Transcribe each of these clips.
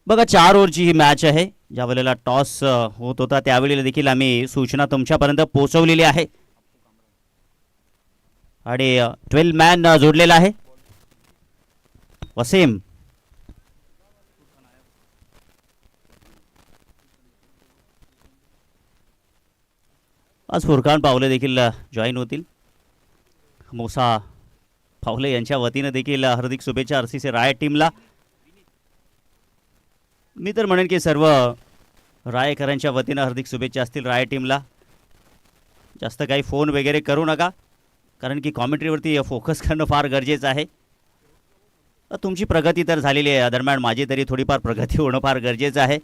बघा 4 ओव्हरची ही मॅच आहे. ज्या वेळेला टॉस होत होता त्यावेळेला देखील आम्ही सूचना तुमच्यापर्यंत पोहोचवलेली आहे आणि 12 मॅन जोडलेला आहे. वसीम आज फुरकान पावले देखील जॉईन होतील. मोसा पावले यांच्या वतीनं देखील हार्दिक शुभेच्छा आरसीसी रायट टीमला. मी तर म्हणेन की सर्व रायकरांच्या वतीनं हार्दिक शुभेच्छा असतील राय टीमला. जास्त काही फोन वगैरे करू नका, कारण की कॉमेंट्रीवरती फोकस करणं फार गरजेचं आहे. तुमची प्रगती तर झालेली आहे, दरम्यान माझी तरी थोडीफार प्रगती होणं फार गरजेचं आहे.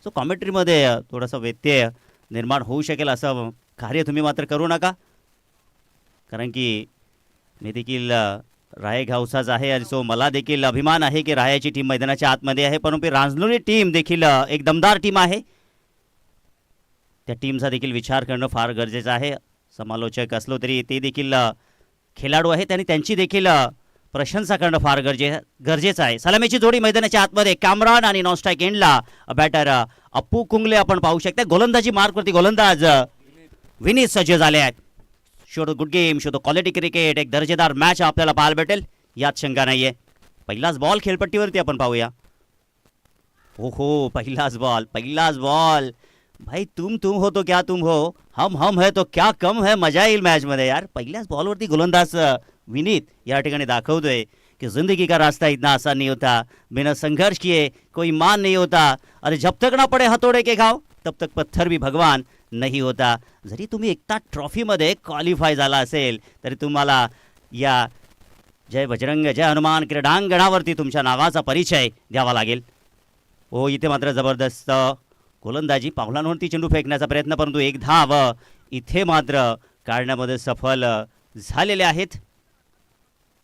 सो कॉमेंट्रीमध्ये थोडंसं व्यत्यय निर्माण होऊ शकेल असं कार्य तुम्ही मात्र करू नका, कारण की मी देखील राय गावचाच आहे आणि सो मला देखील अभिमान आहे की रायाची टीम मैदानाच्या आतमध्ये आहे. परंतु रांजणोली टीम देखील एक दमदार टीम आहे. त्या टीमचा देखील विचार करणं फार गरजेचं आहे. समालोचक असलो तरी ते देखील खेळाडू आहेत आणि त्यांची देखील प्रशंसा करणं फार गरजेचं आहे. सलामीची जोडी मैदानाच्या आतमध्ये कामरान आणि नॉनस्ट्राईक एंडला बॅटर अप्पू कुंगले आपण पाहू शकता. गोलंदाजी मार्कवरती गोलंदाज विनीत सज्ज झाले आहेत. Show the good game, show the quality cricket, एक दर्जेदार मॅच आपल्याला पाहायला भेटेल यात शंका नाहीये. पहिलाच बॉल खेळपट्टीवरती आपण पाहूया. हो हो, पहिलाच बॉल भाई, तुम हो तो क्या तुम हो, हम है तो क्या कम है. मजा येईल मॅच मध्ये यार. पहिल्याच बॉलवरती गोलंदाज विनीत या ठिकाणी दाखवतोय कि जिंदगी का रास्ता इतना आसान नहीं होता, बिना संघर्ष किए कोई मान नहीं होता, अरे जब तक ना पडे हथोडे के घाव तब तक पत्थर भी भगवान नाही होता. जरी तुम्ही एकता ट्रॉफीमध्ये क्वालिफाय झाला असेल तरी तुम्हाला या जय बजरंग जय हनुमान क्रीडांगणावरती तुमच्या नावाचा परिचय द्यावा लागेल. हो, इथे मात्र जबरदस्त गोलंदाजी, पावलांवरती चेंडू फेकण्याचा प्रयत्न, परंतु एक धाव इथे मात्र काढण्यामध्ये सफल झालेले आहेत.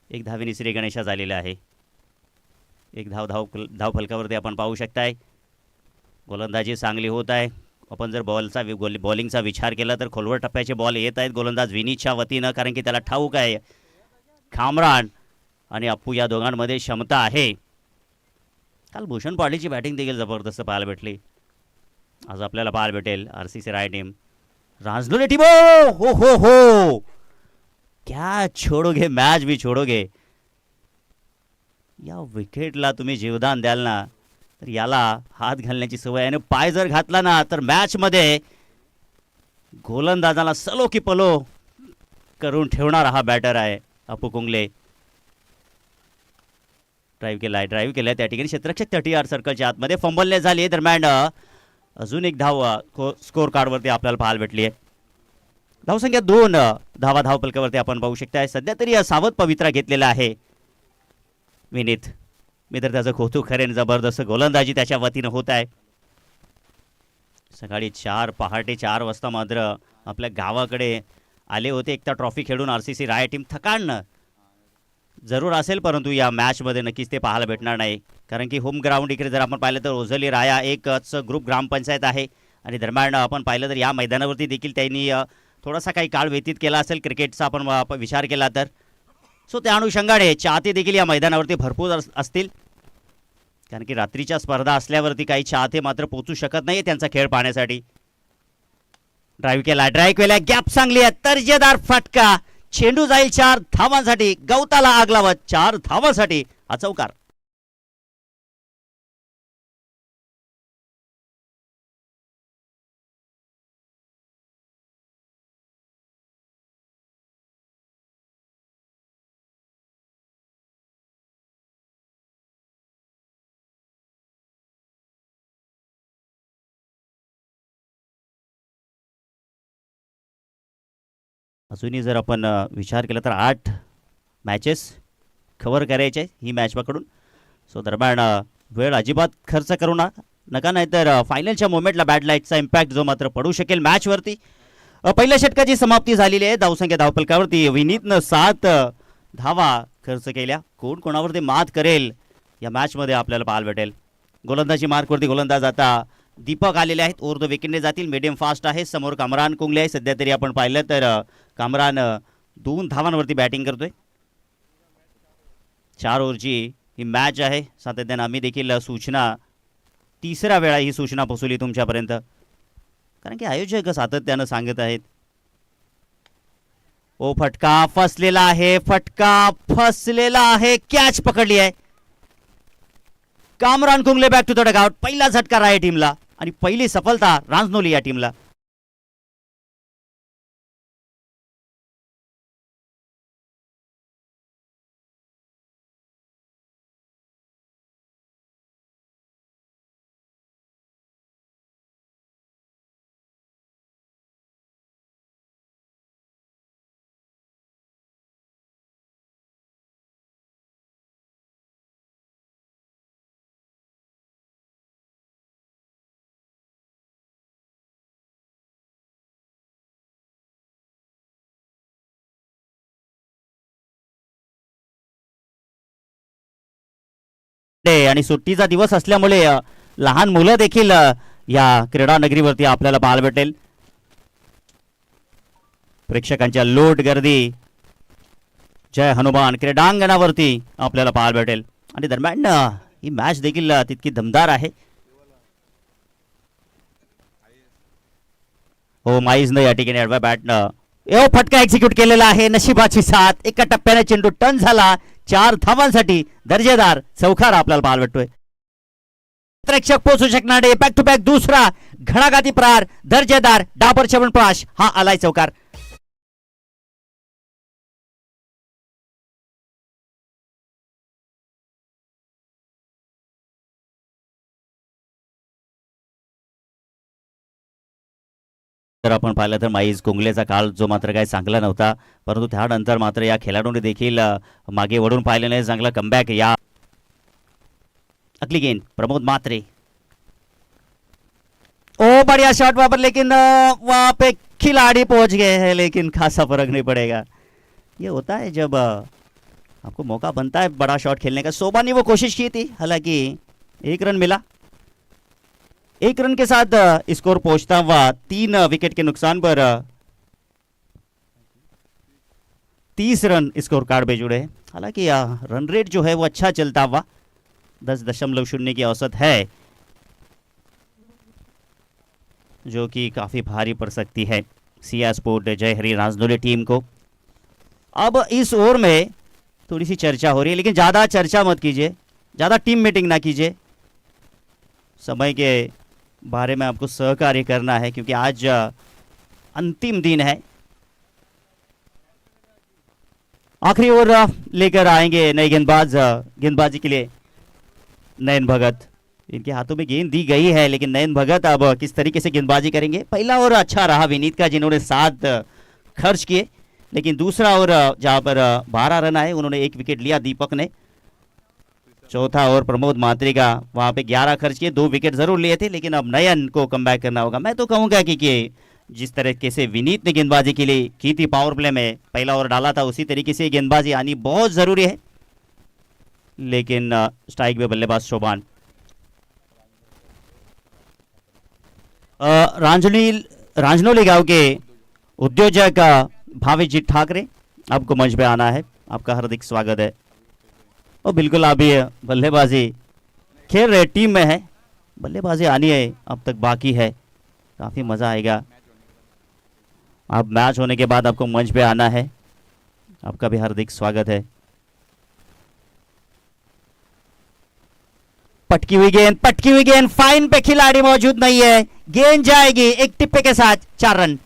एक धावेने श्री गणेशा झालेला आहे. एक धाव फलकावरती आपण पाहू शकताय. गोलंदाजी चांगली होत आहे. आपण जर बॉलिंगचा विचार केला तर खोलवर टप्प्याचे बॉल येत आहेत गोलंदाज विनीतच्या वतीनं, कारण की त्याला ठाऊक आहे खामरान आणि अप्पू या दोघांमध्ये क्षमता आहे. काल भूषण पाटीलची बॅटिंग देखील जबरदस्त पाहायला भेटली. आज आपल्याला पाहायला भेटेल आरसीसी राय टीम रांजणोली टीम. हो हो हो, क्या छोडोगे, मॅच भी छोडोगे. या विकेटला तुम्ही जीवदान द्याल ना तर याला हात घालण्याची सवय आहे. पाय जर घातला ना तर मॅचमध्ये गोलंदाजाला सलो की पलो करून ठेवणारा हा बॅटर आहे अप्पू कुंगले. ड्राईव्ह केलाय त्या ठिकाणी क्षेत्ररक्षक 30 सर्कलच्या आतमध्ये फंबलने झाली. दरम्यान अजून एक धाव स्कोर कार्डवरती आपल्याला पाहायला भेटली आहे. धावसंख्या 2 धावा धावफलकावरती आपण पाहू शकताय. सध्या तरी सावध पवित्रा घेतलेला आहे विनीत. मी तर त्याचं कौतुक करेन. जबरदस्त गोलंदाजी त्याच्या वतीनं होत आहे. सकाळी पहाटे 4 वाजता मात्र आपल्या गावाकडे आले होते एकता ट्रॉफी खेळून आरसीसी राय टीम. थकान जरूर असेल, परंतु या मॅचमध्ये नक्कीच ते पाहायला भेटणार नाही, कारण की होम ग्राउंड इकडे जर आपण पाहिलं तर ओझली राया एकच ग्रुप ग्रामपंचायत आहे. आणि दरम्यान आपण पाहिलं तर या मैदानावरती देखील त्यांनी थोडासा काही काळ व्यतीत केला असेल क्रिकेटचा आपण विचार केला तर. सो त्या अनुषंगाने चाहते देखील या मैदानावरती भरपूर असतील, कारण की रात्रीच्या स्पर्धा असल्यावरती काही चाहते मात्र पोचू शकत नाही त्यांचा खेळ पाहण्यासाठी. ड्राईव्ह केला, गॅप चांगली आहे, दर्जेदार फटका, चेंडू जाईल 4 धावांसाठी. गवताला आग लावत 4 धावांसाठी हा चौकार. अजूनही जर आपण विचार केला तर 8 मॅचेस कव्हर करायचे ही मॅच पकडून. सो दरम्यान वेळ अजिबात खर्च करू नका, नाहीतर फायनलच्या मोमेंटला बॅड लाईटचा इम्पॅक्ट जो मात्र पडू शकेल मॅचवरती. पहिल्या षटकाची समाप्ती झालेली आहे. धावसंख्या धावफलकावरती विनीतनं 7 धावा खर्च केल्या. कोण कोणावरती मात करेल या मॅचमध्ये आपल्याला पाहायला भेटेल. गोलंदाजी मार्कवरती गोलंदाज आता दीपक आलेले आहेत. ओव्हर द विकेटने जातील. मीडियम फास्ट आहे. समोर कामरान कुंगले आहे. सध्या तरी आपण पाहिलं तर कामरान 2 धावांवरती बॅटिंग करतोय. 4 ओव्हरची ही मॅच आहे. सातत्याने आम्ही देखील सूचना तिसऱ्या वेळा ही सूचना पोहोचली तुमच्यापर्यंत, कारण की आयोजक सातत्यानं सांगत आहेत. ओ फटका फसलेला आहे, फटका फसलेला आहे, कॅच पकडली आहे. कामरान कुंगले बॅक टू द डगआउट. पहिला झटका राय टीमला आणि पहिली सफलता रांजनोली या टीमला. आणि सुट्टीचा दिवस असल्यामुळे लहान मुलं देखील या क्रीडा नगरीवरती आपल्याला पाहायला भेटेल. प्रेक्षकांच्या लोट गर्दी जय हनुमान क्रीडांगणावरती आपल्याला पाहायला भेटेल. आणि दरम्यान ही मॅच देखील तितकी दमदार आहे. हो, माईजनं या ठिकाणी अडव्या बॅटनं फटका एक्झिक्यूट केलेला आहे. नशिबाची साथ, एका टप्प्याने चेंडू टर्न झाला. 4 धावांसाठी दर्जेदार चौकार आपल्याला पाहायला भेटतोय. प्रेक्षक पोहोचू शकणार नाही. बॅक टू बॅक दुसरा घणाघाती प्रहार, दर्जेदार डाबर च्यवनप्राश, हा आलाय चौकार. तर आपण पाहिलं तर माईज कुंगलेचा काळ जो मात्र काही चांगला नव्हता, परंतु त्यानंतर मात्र या खेळाडूंनी देखील मागे वळून पाहिल्याने चांगला कमबॅक. या अगली गेंद प्रमोद मात्रे. ओ बढ़िया शॉट वहां पर, लेकिन वहां पे खिलाड़ी पहुंच गए हैं, लेकिन खासा फर्क नहीं पड़ेगा. ये होता है जब आपको मौका बनता है बड़ा शॉट खेलने का. शोभा ने वो कोशिश की थी, हालांकि 1 रन मिला. 1 रन के साथ स्कोर पहुंचता हुआ 3 विकेट के नुकसान पर 30 रन स्कोर कार्ड पे जुड़े. हालांकि रन रेट जो है वो अच्छा चलता हुआ 10.0 की औसत है, जो कि काफी भारी पड़ सकती है सिया स्पोर्ट जय हरी रांजनोली टीम को. अब इस ओवर में थोड़ी सी चर्चा हो रही है, लेकिन ज्यादा चर्चा मत कीजिए, ज्यादा टीम मीटिंग ना कीजिए. समय के बारे में आपको सहकार्य करना है, क्योंकि आज अंतिम दिन है. आखिरी ओवर लेकर आएंगे नए गेंदबाज. गेंदबाजी के लिए नयन भगत, इनके हाथों में गेंद दी गई है, लेकिन नयन भगत अब किस तरीके से गेंदबाजी करेंगे. पहला ओवर अच्छा रहा विनीत का, जिन्होंने 7 खर्च किए, लेकिन दूसरा ओवर जहां पर 12 रन आए, उन्होंने 1 विकेट लिया दीपक ने. चौथा ओवर प्रमोद मात्रे का, वहां पे 11 खर्च किए, 2 विकेट जरूर लिए थे, लेकिन अब नयन को कमबैक करना होगा. मैं तो कहूंगा कि जिस तरीके से विनीत ने गेंदबाजी के लिए की थी, पावर प्ले में पहला ओवर डाला था, उसी तरीके से गेंदबाजी आनी बहुत जरूरी है. लेकिन स्ट्राइक में बल्लेबाज शोभान. रांजनोली गांव के उद्योजक भावेशजी ठाकरे, आपको मंच पे आना है. आपका हार्दिक स्वागत है. और बिल्कुल आप भी बल्लेबाजी खेल रहे टीम में है, बल्लेबाजी आनी है, अब तक बाकी है, काफी मजा आएगा. आप मैच होने के बाद आपको मंच पे आना है. आपका भी हार्दिक स्वागत है. पटकी हुई गेंद फाइन पे खिलाड़ी मौजूद नहीं है. गेंद जाएगी एक टिप्पे के साथ, 4 रन.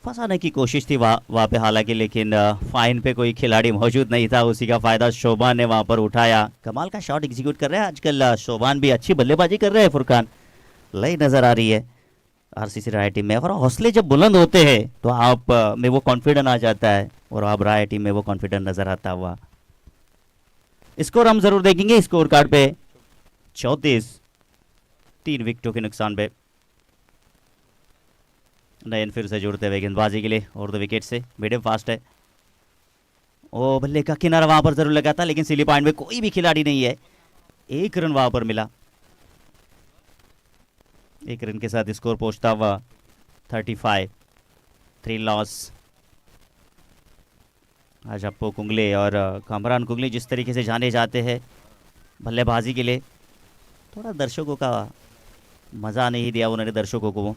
फंसाने की कोशिश थी वहाँ पे हालांकि, लेकिन फाइन पे कोई खिलाड़ी मौजूद नहीं था. उसी का फायदा शोभान ने वहाँ पर उठाया. कमाल का शॉट एग्जीक्यूट कर रहे हैं आजकल शोभान भी, अच्छी बल्लेबाजी कर रहे हैं. फुरकान लय नजर आ रही है आरसीसी राय टीम में, और हौसले जब बुलंद होते हैं तो आप में वो कॉन्फिडेंस आ जाता है, और आप राय टीम में वो कॉन्फिडेंस नजर आता हुआ. स्कोर हम जरूर देखेंगे स्कोर कार्ड पे. 34, 3 विकेटों के नुकसान पे. नयन फिर से जुड़ते हुए गेंदबाजी के लिए और 2 विकेट से. मीडियम फास्ट है, ओ बल्ले का किनारा वहां पर जरूर लगा था, लेकिन सिली पॉइंट में कोई भी खिलाड़ी नहीं है। एक रन वहां पर मिला। एक रन के साथ स्कोर पहुंचता हुआ 35। 3 लॉस। आज अप्पू कुंगले और कामरान कुंगले जिस तरीके से जाने जाते हैं बल्लेबाजी के लिए, थोड़ा दर्शकों का मज़ा नहीं दिया उन्होंने दर्शकों को,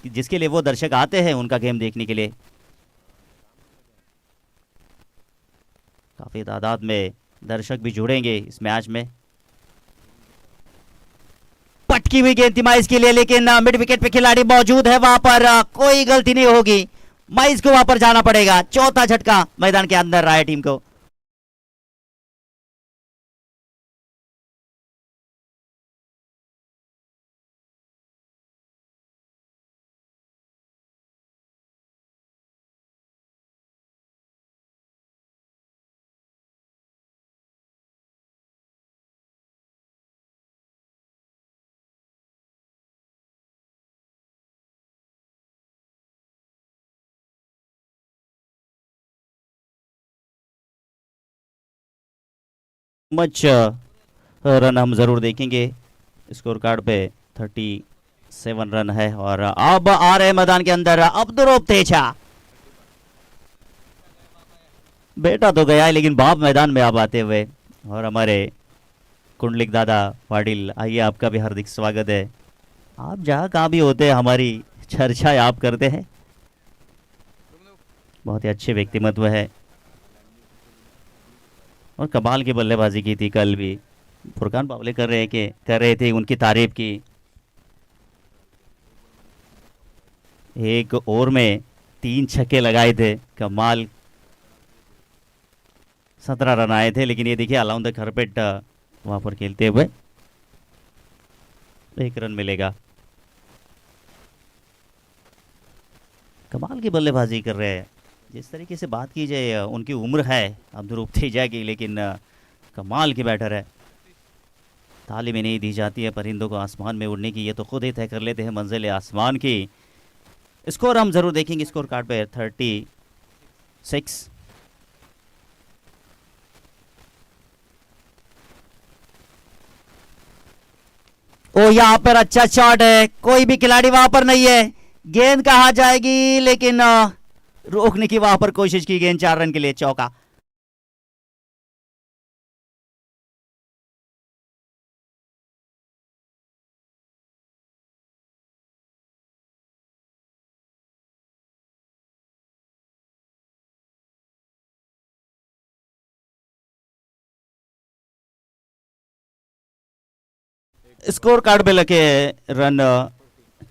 जिसके लिए वो दर्शक आते हैं उनका गेम देखने के लिए। काफ़ी तादाद में दर्शक भी जुड़ेंगे इस मैच में। पटकी हुई गेंद थी माइस के लिए, लेकिन मिड विकेट पे खिलाड़ी मौजूद है वहां पर, कोई गलती नहीं होगी। माइस को वहां पर जाना पड़ेगा। चौथा झटका मैदान के अंदर रहा है टीम को। मच रन हम जरूर देखेंगे स्कोर कार्ड पे। 37 रन है। और अब आ रहे मैदान के अंदर अब्दुरूप तेजा। बेटा तो गया है, लेकिन बाप मैदान में अब आते हुए, और हमारे कुंडलिक दादा पाटिल, आइए आपका भी हार्दिक स्वागत है। आप जहाँ कहाँ भी होते हैं हमारी चर्चा आप करते हैं। बहुत ही अच्छे व्यक्तिमत्व है और कमाल की बल्लेबाजी की थी कल भी। फुरकान बावले कर रहे थे उनकी तारीफ की। एक ओवर में 3 छक्के लगाए थे, कमाल। 17 रन आए थे, लेकिन ये देखिए अलाउन द खरपेट वहां पर खेलते हुए 1 रन मिलेगा। कमाल की बल्लेबाजी कर रहे हैं। जिस तरीके से बात की जाए उनकी उम्र है अब्दुरूप तेजा की, लेकिन कमाल की बैटर है। तालीमें नहीं दी जाती है परिंदों को आसमान में उड़ने की, ये तो खुद ही तय कर लेते हैं मंजिल आसमान की। स्कोर हम जरूर देखेंगे स्कोर कार्ड पे। 36। ओ यहाँ पर अच्छा शॉट है, कोई भी खिलाड़ी वहां पर नहीं है। गेंद कहाँ जाएगी, लेकिन रोकने की वहां पर कोशिश की। गेंद 4 रन के लिए, चौका। स्कोर कार्ड पे लगे रन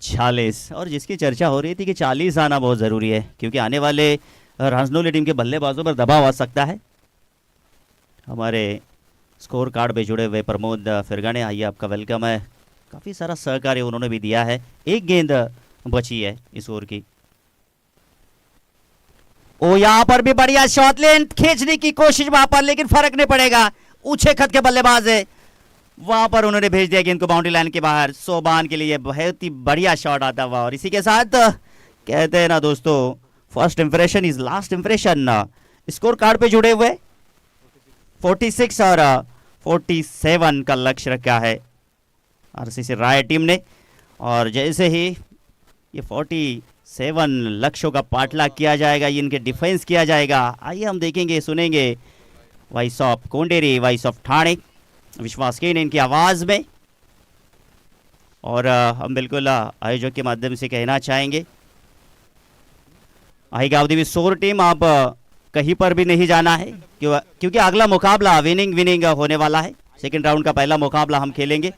46। और जिसकी चर्चा हो रही थी कि 40 आना बहुत ज़रूरी है, क्योंकि आने वाले राजनौली टीम के बल्लेबाजों पर दबाव आ सकता है। हमारे स्कोर कार्ड पे जुड़े हुए प्रमोद फिरगाने, आइए आपका वेलकम है। काफ़ी सारा सहकार्य उन्होंने भी दिया है। एक गेंद बची है इस ओवर की। ओ यहाँ पर भी बढ़िया शॉट, लेन खींचने की कोशिश वहां पर, लेकिन फर्क नहीं पड़ेगा। ऊंचे खत के बल्लेबाज है, वहां पर उन्होंने भेज दिया गेंद को बाउंड्री लाइन के बाहर। सोबान के लिए बहुत ही बढ़िया शॉट आता हुआ। और इसी के साथ कहते हैं ना दोस्तों, first impression is last impression. Score card पे जुड़े हुए 46 और 47 का लक्ष्य रखा है आरसीसी राय टीम ने। और जैसे ही ये 47 लक्ष्यों का पाटला किया जाएगा, ये इनके डिफेंस किया जाएगा, आइए हम देखेंगे सुनेंगे वॉइस ऑफ कोंडेरी, वॉइस ऑफ ठाणे, विश्वास के इनकी आवाज़ में। और हम बिल्कुल आयोजक के माध्यम से कहना चाहेंगे, आई गावदेवी सोर टीम, आप कहीं पर भी नहीं जाना है, क्योंकि अगला मुकाबला विनिंग विनिंग होने वाला है। सेकंड राउंड का पहला मुकाबला हम खेलेंगे।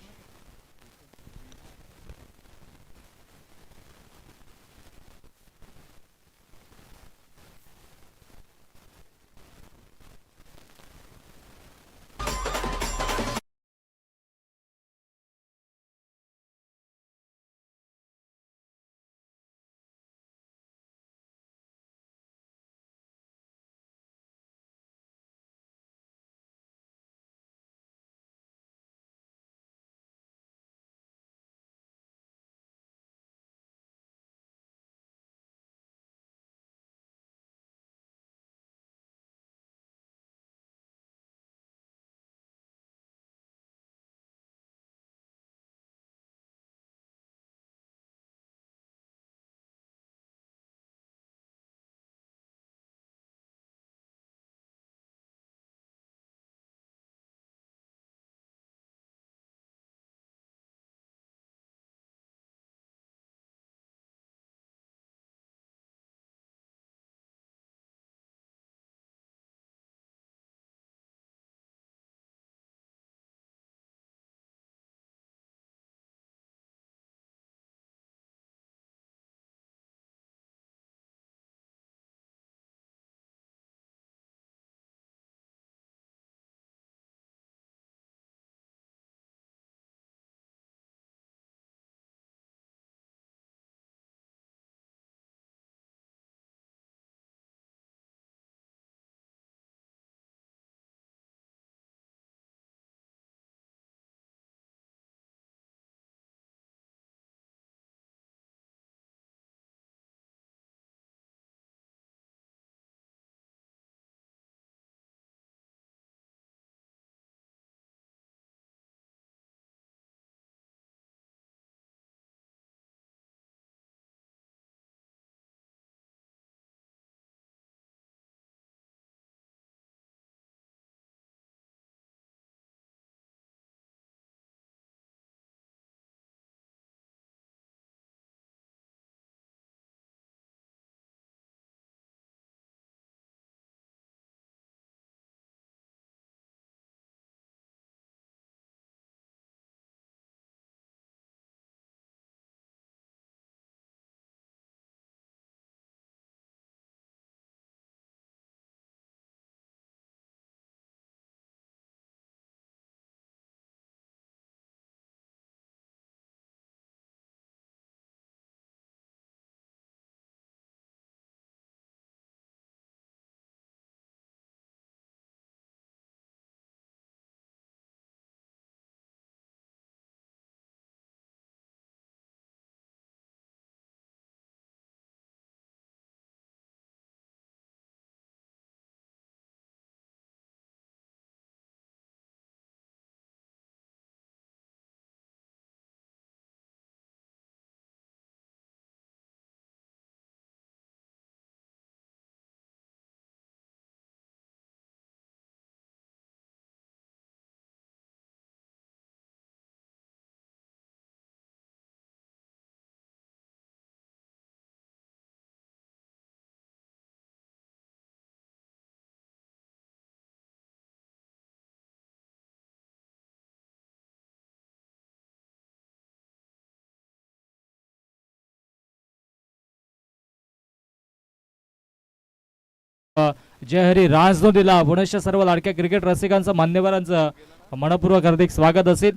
जय हरी राजनो दिला. पुनश्च सर्व लाडक्या क्रिकेट रसिकांचं मान्यवरांचं मनपूर्वक हार्दिक स्वागत असेल.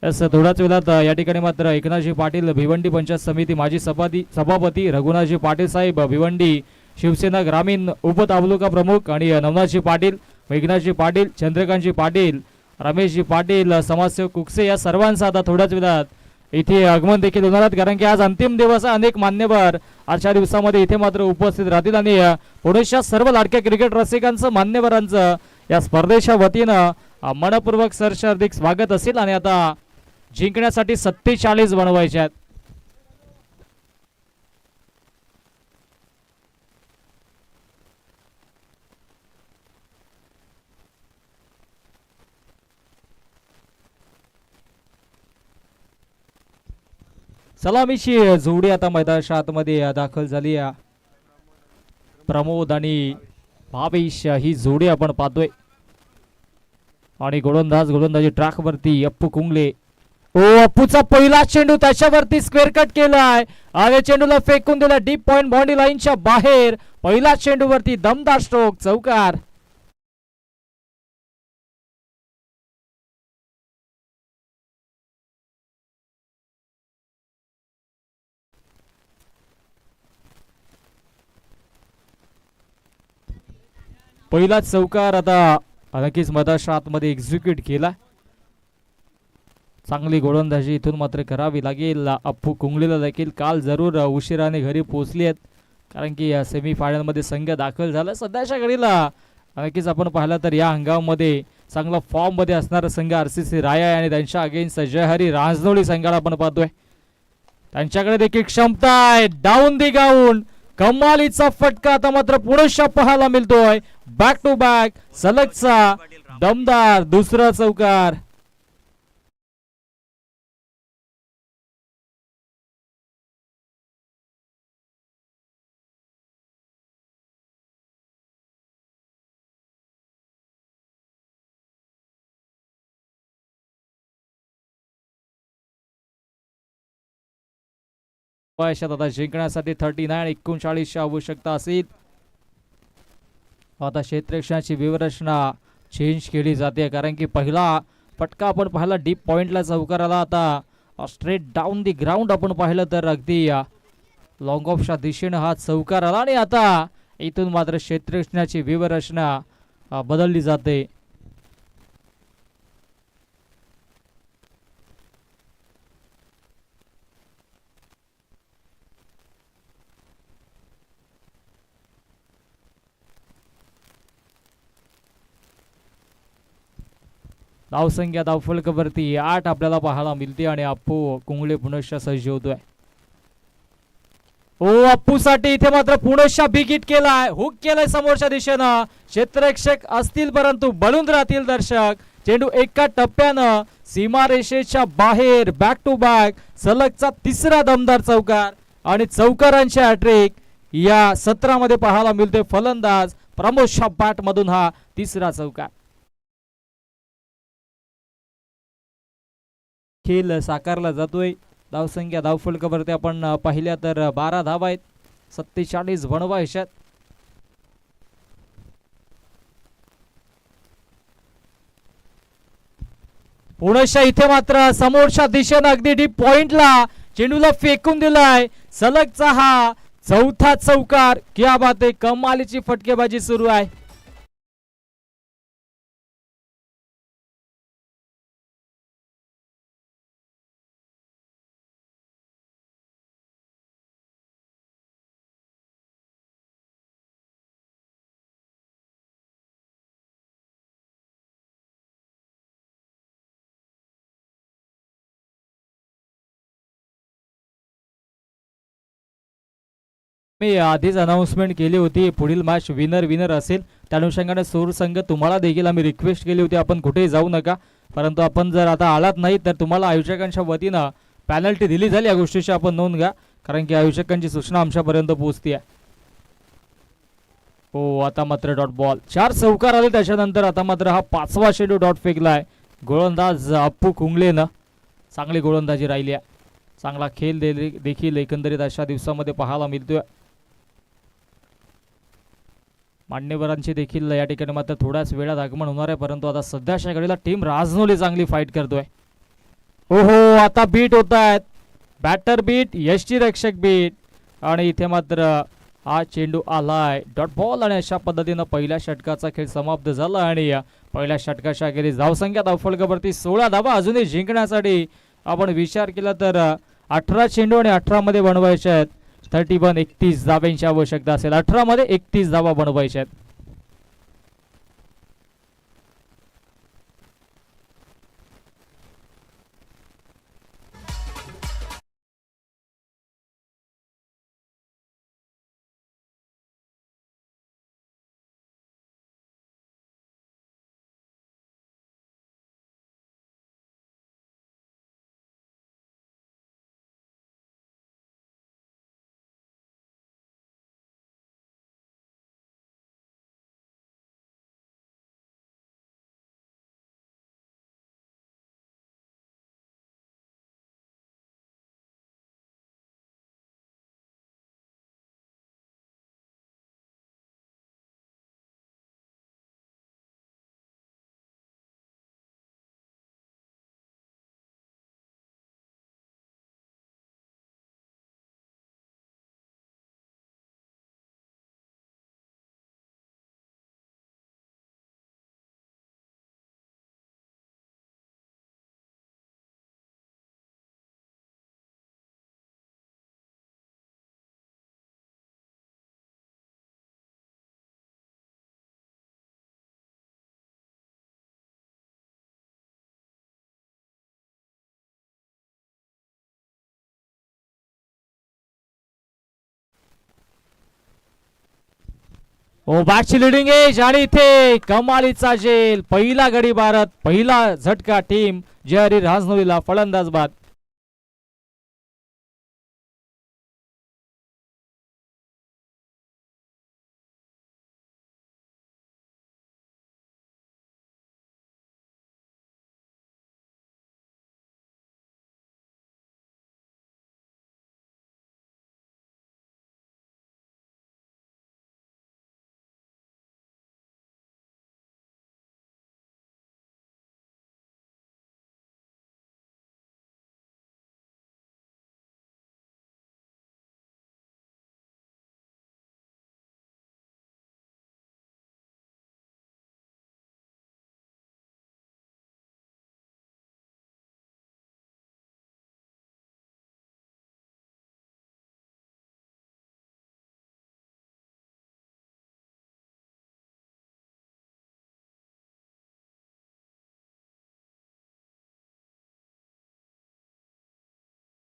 थोड्याच वेळात या ठिकाणी मात्र एकनाथजी पाटील भिवंडी पंचायत समिती माजी सभापती रघुनाथजी पाटील साहेब भिवंडी शिवसेना ग्रामीण उपतालुका प्रमुख आणि नवनाथजी पाटील, मेघनाथजी पाटील, चंद्रकांतजी पाटील, रमेशजी पाटील, समाजसेवक कुकसे या सर्वांचा आता थोड्याच वेळात इथे आगमन देखील होणार आहेत. कारण की आज अंतिम दिवस अनेक मान्यवर आजच्या दिवसामध्ये इथे मात्र उपस्थित राहतील आणि पुढच्या सर्व लाडक्या क्रिकेट रसिकांचं मान्यवरांचं या स्पर्धेच्या वतीनं मनपूर्वक सरस हार्दिक स्वागत असेल. आणि आता जिंकण्यासाठी 47 बनवायचे आहेत. सलामीची जोडी आता मैदानाच्या आतमध्ये दाखल झाली. प्रमोद आणि भावेश ही जोडी आपण पाहतोय. आणि गोलंदाजी ट्रॅक वरती अप्पू कुंगले. अप्पूचा पहिला चेंडू त्याच्यावरती स्क्वेअर कट केलाय आणि चेंडूला फेकून दिला डीप पॉइंट बाउंड्री लाईनच्या बाहेर. पहिला चेंडू वरती दमदार स्ट्रोक, चौकार. पहिला चौकार आता नक्कीच मैदानाच्या आतमध्ये एक्झिक्यूट केला. चांगली गोलंदाजी इथून मात्र करावी लागेल. अप्पू कुंगलेला देखील काल जरूर उशिराने घरी पोहोचली आहेत. कारण की सेमीफायनलमध्ये संघ दाखल झाला. सध्याच्या घडीला नक्कीच आपण पाहिलं तर या हंगामामध्ये चांगला फॉर्ममध्ये असणारा संघ RCC राया आणि त्यांच्या अगेन्स्ट जय हरी राजनोळी संघाला आपण पाहतोय. त्यांच्याकडे देखील क्षमता आहे. डाऊन दी गाऊन कमालीचा फटका आता मात्र पुढच्या पाहायला मिळतोय. बॅक टू बॅक सलगचा दमदार दुसरा चौकार. आता जिंकण्यासाठी 39 आवश्यकता असेल. आता क्षेत्ररक्षणाची व्यूहरचना चेंज केली जाते. कारण की पहिला फटका आपण पाहिला डीप पॉइंटला चौकार आला. आता स्ट्रेट डाऊन दी ग्राउंड आपण पाहिलं तर अगदी लॉंग ऑफच्या दिशेनं हा चौकार आला. आणि आता इथून मात्र क्षेत्ररक्षणाची व्यूहरचना बदलली जाते. धावसंख्या धावफलकावरती 8 आपल्याला पाहायला मिळते. आणि अप्पू कुंगले पुनश्च सज्ज होतोय. अप्पूसाठी इथे मात्र पुनश्च बिग हिट केलाय. हुक केलाय समोरच्या दिशेनं. क्षेत्ररक्षक असतील परंतु बळून राहतील दर्शक. चेंडू एका टप्प्यानं सीमारेषेच्या बाहेर. बॅक टू बॅक सलगचा तिसरा दमदार चौकार. आणि चौकारांचे हॅट्रिक या सत्रामध्ये पाहायला मिळतोय. फलंदाज प्रमोद शाह बॅट मधून हा तिसरा चौकार. खेळ साकारला जातोय. धावसंख्या धावफलकावरती आपण पाहिल्या तर 12 धावा आहेत. 47 बनवायच्यात. पुणेशा इथे मात्र समोरच्या दिशेनं अगदी डीप पॉइंटला चेंडूला फेकून दिलाय. सलगचा हा चौथा चौकार. क्या बात आहे. कमालीची फटकेबाजी सुरू आहे. मी आधीच अनाउन्समेंट केली होती पुढील मॅच विनर असेल. त्या अनुषंगाने सूर संघ तुम्हाला देखील आम्ही रिक्वेस्ट केली होती आपण कुठेही जाऊ नका. परंतु आपण जर आता आलात नाही तर तुम्हाला आयोजकांच्या वतीनं पॅनल्टी दिली जाईल. या गोष्टीची आपण नोंद घ्या. कारण की आयोजकांची सूचना आमच्यापर्यंत पोहोचती आहे. हो आता मात्र डॉट बॉल. 4 चौकार आले त्याच्यानंतर आता मात्र हा 5वा चेंडू डॉट फेकलाय. गोलंदाज अप्पू कुंगलेनं चांगली गोलंदाजी राहिली आहे. चांगला खेळ देखील एकंदरीत अशा दिवसामध्ये पाहायला मिळतोय. मान्यवरांची देखील या ठिकाणी मात्र थोड्याच वेळात आगमन होणार आहे, परंतु आता सध्याच्या घडीला टीम राजनोली चांगली फाईट करतोय. ओहो, आता बीट होत आहेत. बॅटर बीट, यष्टीरक्षक बीट, आणि इथे मात्र हा चेंडू आलाय डॉट बॉल, आणि अशा पद्धतीनं पहिल्या षटकाचा खेळ समाप्त झाला. आणि पहिल्या षटकाच्या अखेरीस धावसंख्या धावफलकावरती 16 धावा अजूनही जिंकण्यासाठी आपण विचार केला तर 18 चेंडू आणि 18 मध्ये बनवायचे आहेत. 31 धाव्यांची आवश्यकता असेल. 18 मध्ये 31 धावा बनवायच्या आहेत. ओ बॅटची लिडिंग एज, आणि इथे कमालीचा झेल. पहिला गडी भारत, पहिला झटका टीम जयहरी राजनोलीला. फलंदाज बाद.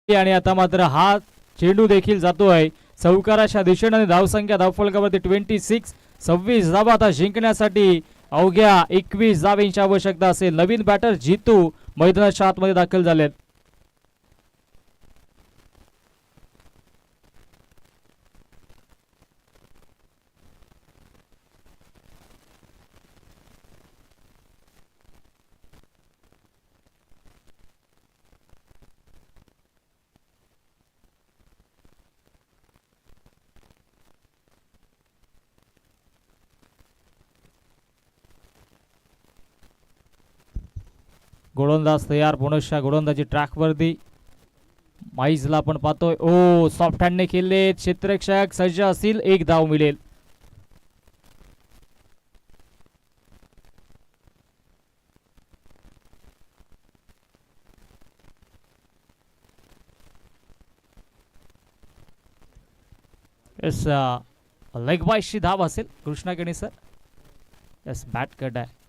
आणि आता मात्र हा चेंडू देखील जातोय चौकाराच्या दिशेने, आणि धावसंख्या धावफलकावरती 26 धावा आता जिंकण्यासाठी अवघ्या 21 धावांची आवश्यकता असेल. नवीन बॅटर जितू मैदानाच्या आतमध्ये दाखल झालेत. गोलंदाज तयार, पुनश्च गोलंदाजी ट्रॅकवरती. माईजला आपण पाहतोय. ओ, सॉफ्ट हँडने खेळले, क्षेत्ररक्षक सज्ज असतील, एक धाव मिळेल. येस, लेग बायची धाव असेल Krishna Keni sir. Yes, bat cut आहे.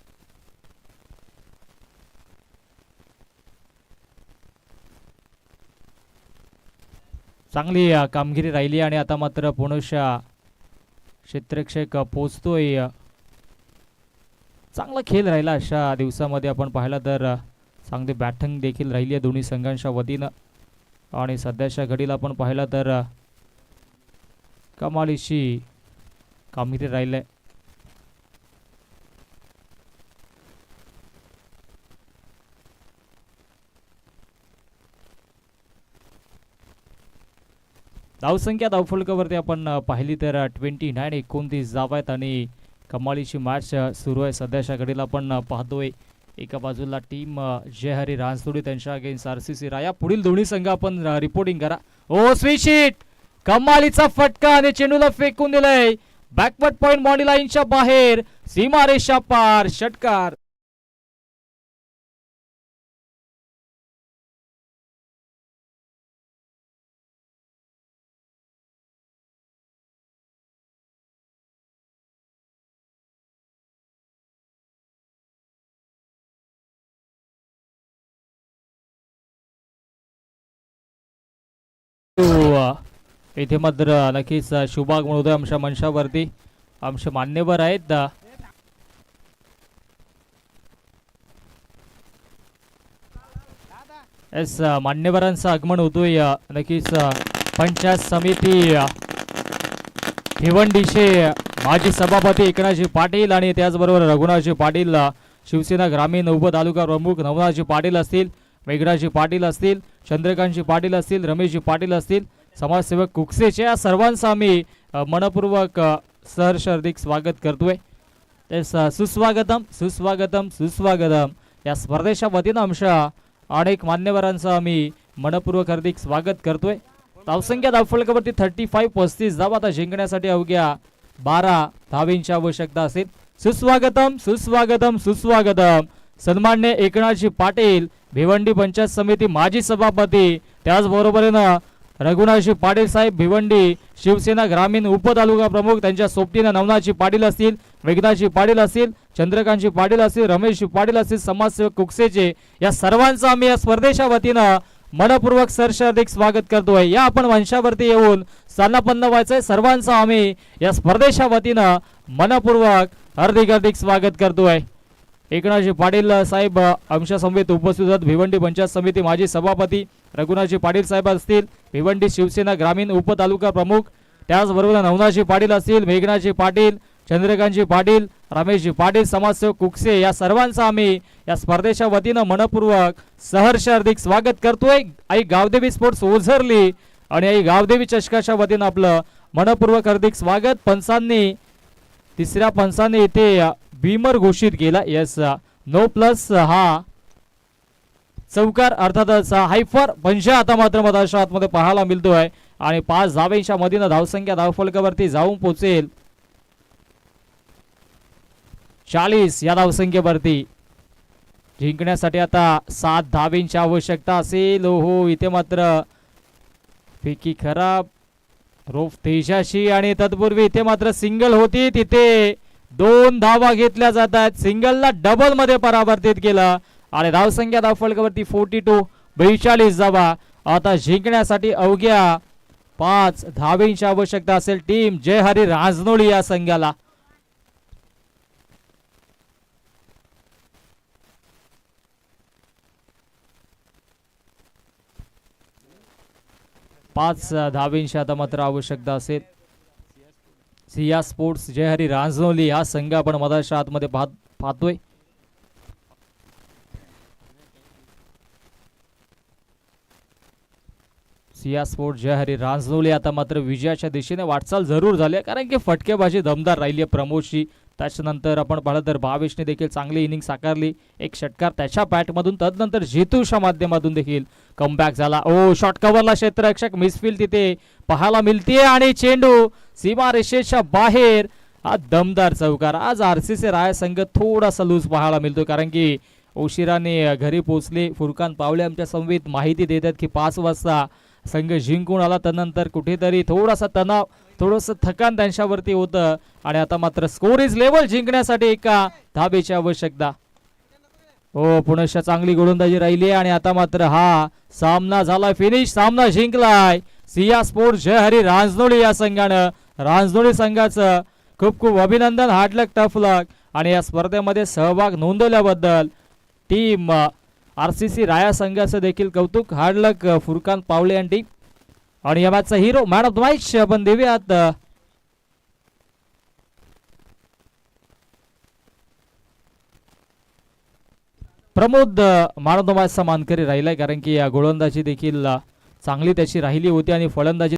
चांगली कामगिरी राहिली, आणि आता मात्र पुनश्च क्षेत्ररक्षक पोचतोय. चांगला खेळ राहिला अशा दिवसामध्ये आपण पाहिला तर. चांगली बॅटिंग देखील राहिली आहे दोन्ही संघांच्या वतीनं, आणि सध्याच्या घडीला आपण पाहिला तर कमालीची कामगिरी राहिली आहे. धावसंख्या धावफलकावरती आपण पाहिली तर 29-29 धावा आहेत आणि कमालीची मॅच सुरू आहे सध्याच्या घडीला. आपण पाहतोय एका बाजूला टीम जय हरी रांजोडी त्यांच्या अगेन्स्ट RCC राया. पुढील दोन्ही संघ आपण रिपोर्टिंग करा. ओ स्वीट शीट, कमालीचा फटका आणि चेंडूला फेकून दिलंय बॅकवर्ड पॉइंट बॉडी लाईनच्या बाहेर, सीमारेषा पार, षटकार. इथे मात्र नक्कीच शुभाग महोदय आमच्या मंचावरती आमचे मान्यवर आहेत. एस मान्यवरांचं आगमन होतोय. नक्कीच पंचायत समिती भिवंडीचे माजी सभापती एकनाथजी पाटील आणि त्याचबरोबर रघुनाथजी पाटील, शिवसेना ग्रामीण उपतालुका प्रमुख नवनाथजी पाटील असतील, मेघराजी पाटील असतील, चंद्रकांतजी पाटील असतील, रमेशजी पाटील असतील, समाजसेवक कुकसेचे, या सर्वांचं आम्ही मनपूर्वक सहर्ष हार्दिक स्वागत करतोय. सुस्वागतम सुस्वागतम सुस्वागतम. या स्पर्धेच्या वतीनं आमच्या अनेक मान्यवरांचं आम्ही मनपूर्वक हार्दिक स्वागत करतोय. धावसंख्या धावफलकावरती 35-35 धावा आता जिंकण्यासाठी अवघ्या 12 धावींची आवश्यकता असेल. सुस्वागतम सुस्वागतम सुस्वागतम. सन्मान्य एकनाथजी पाटील भिवंडी पंचायत समिती माजी सभापती, त्याचबरोबरीनं रघुनाथजी पाटील साहेब भिवंडी शिवसेना ग्रामीण उपतालुका प्रमुख, त्यांच्या सोबतीनं नवनाथजी पाटील असतील, मेघनाथजी पाटील असतील, चंद्रकांतजी पाटील असतील, रमेशजी पाटील असतील, समाजसेवक कुकसेचे, या सर्वांचं आम्ही या स्पर्धेच्या वतीनं मनपूर्वक सहर्ष हार्दिक स्वागत करतोय. या आपण मंचावरती येऊन स्थानापन्न व्हायचंय. सर्वांचं आम्ही या स्पर्धेच्या वतीनं मनपूर्वक हार्दिक हार्दिक स्वागत करतोय. एकनाथजी पाटील साहेब आमच्या समवेत उपस्थित आहेत. भिवंडी पंचायत समिती माजी सभापती रघुनाथजी पाटील साहेब असतील, भिवंडी शिवसेना ग्रामीण उपतालुका प्रमुख, त्याचबरोबर नवनाथजी पाटील असतील, मेघनाथजी पाटील, चंद्रकांतजी पाटील, रमेशजी पाटील, समाजसेवक कुकसे, या सर्वांचं आम्ही या स्पर्धेच्या वतीनं मनपूर्वक सहर्ष हार्दिक स्वागत करतोय. आई गावदेवी स्पोर्ट्स ओझरली आणि आई गावदेवी चषकाच्या वतीनं आपलं मनपूर्वक हार्दिक स्वागत. पंचांनी तिसऱ्या पंचांनी इथे बीमर घोषित केला. यस, नो प्लस हा चौकार अर्थातच हायफर पंजा आता मात्र मधाच्या आतमध्ये पाहायला मिळतोय आणि 5 धावेच्या मधीनं धावसंख्या धावफलकावरती जाऊन पोहोचेल 40. या धावसंख्येवरती जिंकण्यासाठी आता 7 धावेंची आवश्यकता असेल. हो, इथे मात्र फेकी खराब रोफ तेजाशी आणि तत्पूर्वी इथे मात्र सिंगल होती, तिथे 2 धावा घेतल्या जातात. सिंगलला डबल मध्ये परावर्तित केलं आणि धावसंख्या धावफलकावरती 42 धावा आता जिंकण्यासाठी अवघ्या 5 धावेंची आवश्यकता असेल टीम जय हरी रांजनोळी या संघाला. पाच धावेंची आता मात्र आवश्यकता असेल. सिया स्पोर्ट्स जय हरी रांजनोली हा संघ आपण मधाच्या आतमध्ये पाहतोय. सिया स्पोर्ट जय हरी रांजनोली आता मात्र विजयाच्या दिशेने वाटचाल जरूर झाली आहे, कारण की फटकेबाजी दमदार राहिली आहे प्रमोदची. त्याच्यानंतर आपण पाहिलं तर भावेशने देखील चांगली इनिंग साकारली, एक षटकार त्याच्या बॅटमधून, तदनंतर जेतूच्या माध्यमातून देखील कमबॅक झाला. ओ शॉर्ट कव्हरला क्षेत्ररक्षक मिसफील्ड तिथे पाहायला मिळते आणि चेंडू सीमारेषेच्या बाहेर. हा दमदार चौकार. आज RCC राय संघ थोडासा लूज पाहायला मिळतो, कारण की उशिराने घरी पोहोचले. फुरकान पावले आमच्या समवेत माहिती देतात की 5 वाजता संघ जिंकून आला, त्यानंतर कुठेतरी थोडासा तणाव, थोडंसं थकान त्यांच्यावरती होतं आणि आता मात्र स्कोरेज लेवल जिंकण्यासाठी एका धावेची आवश्यकता. हो, पुनश्च चांगली गोलंदाजी राहिली आणि आता मात्र हा सामना झाला फिनिश. सामना जिंकलाय सिया स्पोर्ट्स जय हरी रांजनोळी या संघानं. रांजनोळी संघाचं खूप खूप अभिनंदन, हार्ड लक, टफ लक आणि या स्पर्धेमध्ये सहभाग नोंदवल्याबद्दल टीम RCC राया संघाचं देखील कौतुक. हार्ड लक फुरकान पावले आणि टीम. आणि या मॅचचा hero man of the match आपण देऊयात प्रमोद. मॅन ऑफ द मॅचचा मानकरी राहिलाय, कारण की या गोलंदाजी देखील चांगली त्याची राहिली होती आणि फलंदाजी